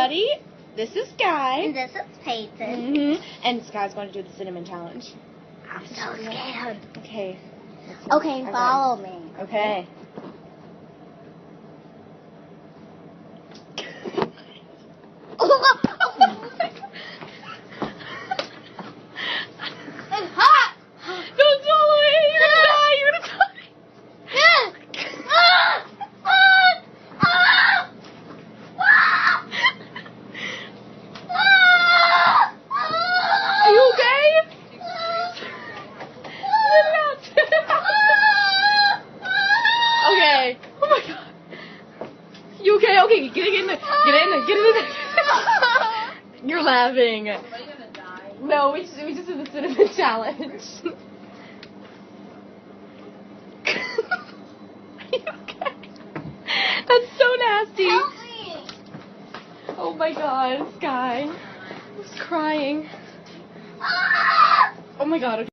everybody. This is Sky. And this is Peyton. And Sky's going to do the cinnamon challenge. I'm so scared. Okay. Okay, follow me. Okay. It's hot! Don't swallow it! You're gonna die! You're gonna die! Are you okay? Get it out! Okay. Oh my god. You okay? Okay, get in there. Get in there. Get in there. You're laughing. Are you gonna die? No, we just did the cinnamon challenge. Are you okay? That's so nasty. Help me! Oh my god, Sky. I was crying. Oh my god. Okay.